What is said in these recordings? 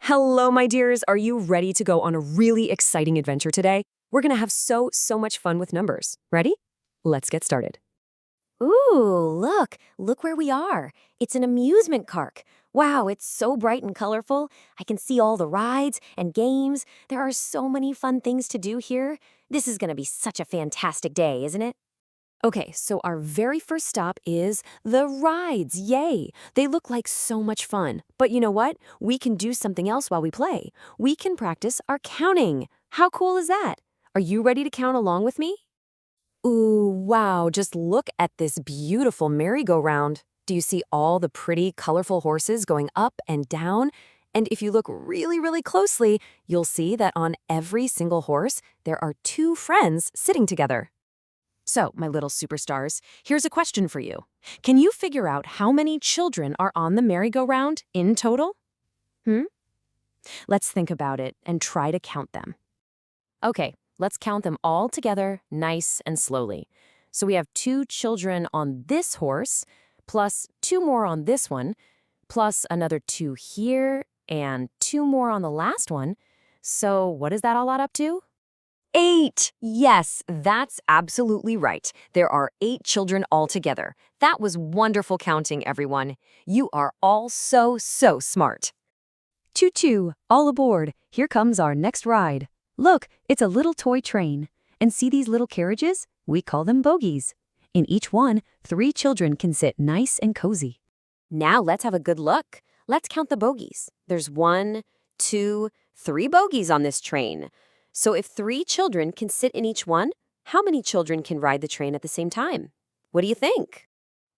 Hello, my dears. Are you ready to go on a really exciting adventure today? We're going to have so much fun with numbers. Ready? Let's get started. Ooh, look where we are. It's an amusement park. Wow, it's so bright and colorful. I can see all the rides and games. There are so many fun things to do here. This is going to be such a fantastic day, isn't it? Okay, so our very first stop is the rides. Yay! They look like so much fun. But you know what? We can do something else while we play. We can practice our counting. How cool is that? Are you ready to count along with me? Ooh, wow, just look at this beautiful merry-go-round. Do you see all the pretty, colorful horses going up and down? And if you look really closely, you'll see that on every single horse, there are two friends sitting together. So, my little superstars, here's a question for you. Can you figure out how many children are on the merry-go-round in total? Let's think about it and try to count them. Okay, let's count them all together, nice and slowly. So we have 2 children on this horse, plus 2 more on this one, plus another 2 here, and 2 more on the last one. So what does that all add up to? 8! Yes, that's absolutely right. There are 8 children altogether. That was wonderful counting, everyone. You are all so smart. Choo-choo, all aboard. Here comes our next ride. Look, it's a little toy train. And see these little carriages? We call them bogies. In each one, 3 children can sit nice and cozy. Now let's have a good look. Let's count the bogies. There's 1, 2, 3 bogies on this train. So if 3 children can sit in each one, how many children can ride the train at the same time? What do you think?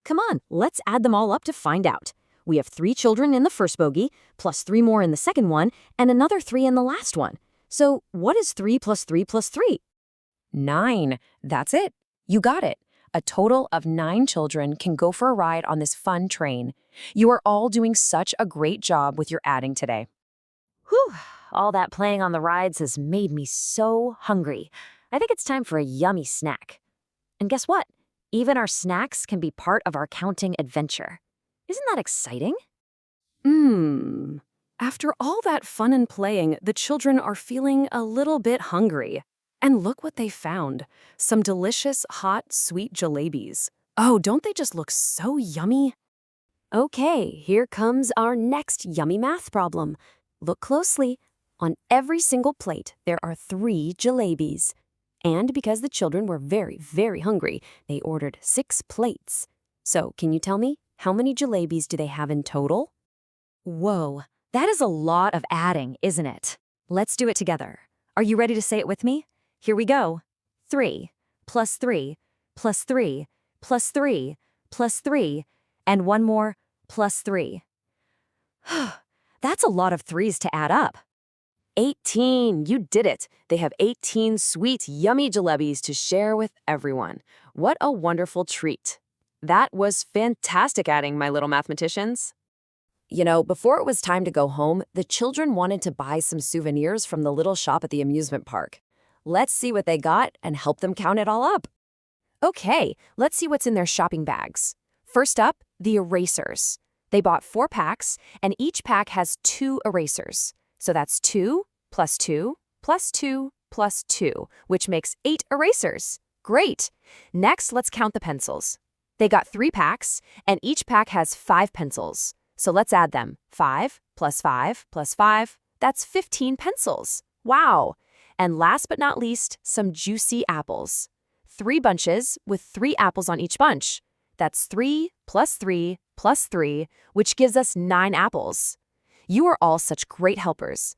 Come on, let's add them all up to find out. We have 3 children in the first bogie, plus 3 more in the second one, and another 3 in the last one. So what is 3 plus 3 plus 3? 9. That's it. You got it. A total of 9 children can go for a ride on this fun train. You are all doing such a great job with your adding today. Whew, all that playing on the rides has made me so hungry. I think it's time for a yummy snack. And guess what? Even our snacks can be part of our counting adventure. Isn't that exciting? After all that fun and playing, the children are feeling a little bit hungry. And look what they found. Some delicious, hot, sweet jalebis. Oh, don't they just look so yummy? Okay, here comes our next yummy math problem. Look closely. On every single plate, there are 3 jalebis. And because the children were very hungry, they ordered 6 plates. So, can you tell me, how many jalebis do they have in total? Whoa, that is a lot of adding, isn't it? Let's do it together. Are you ready to say it with me? Here we go. 3 plus 3 plus 3 plus 3 plus 3, and one more plus 3. That's a lot of 3s to add up. 18, you did it. They have 18 sweet, yummy jalebis to share with everyone. What a wonderful treat. That was fantastic adding, my little mathematicians. You know, before it was time to go home, the children wanted to buy some souvenirs from the little shop at the amusement park. Let's see what they got and help them count it all up. Okay, let's see what's in their shopping bags. First up, the erasers. They bought 4 packs, and each pack has 2 erasers. So that's 2 plus 2 plus 2 plus 2, which makes 8 erasers. Great! Next, let's count the pencils. They got 3 packs, and each pack has 5 pencils. So let's add them. 5 plus 5 plus 5, that's 15 pencils. Wow! And last but not least, some juicy apples. 3 bunches with 3 apples on each bunch. That's 3 plus 3 plus 3, which gives us 9 apples. You are all such great helpers.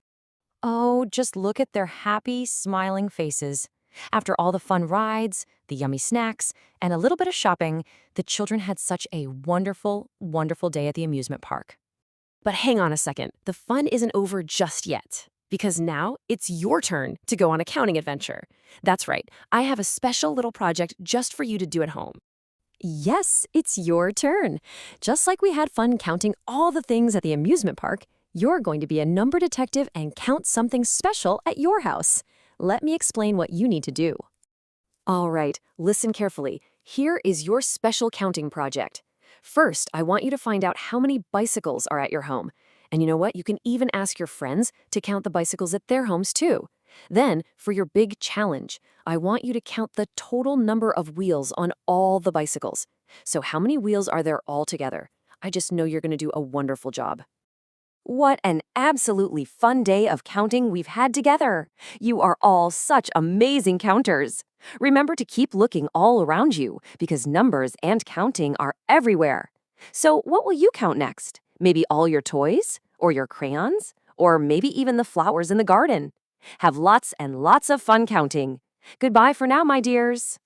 Oh, just look at their happy, smiling faces. After all the fun rides, the yummy snacks, and a little bit of shopping, the children had such a wonderful day at the amusement park. But hang on a second, the fun isn't over just yet. Because now it's your turn to go on a counting adventure. That's right, I have a special little project just for you to do at home. Yes, it's your turn. Just like we had fun counting all the things at the amusement park, you're going to be a number detective and count something special at your house. Let me explain what you need to do. All right, listen carefully. Here is your special counting project. First, I want you to find out how many bicycles are at your home. And you know what? You can even ask your friends to count the bicycles at their homes too. Then, for your big challenge, I want you to count the total number of wheels on all the bicycles. So, how many wheels are there altogether? I just know you're going to do a wonderful job. What an absolutely fun day of counting we've had together. You are all such amazing counters. Remember to keep looking all around you because numbers and counting are everywhere. So, what will you count next? Maybe all your toys? Or your crayons? Or maybe even the flowers in the garden? Have lots and lots of fun counting. Goodbye for now, my dears.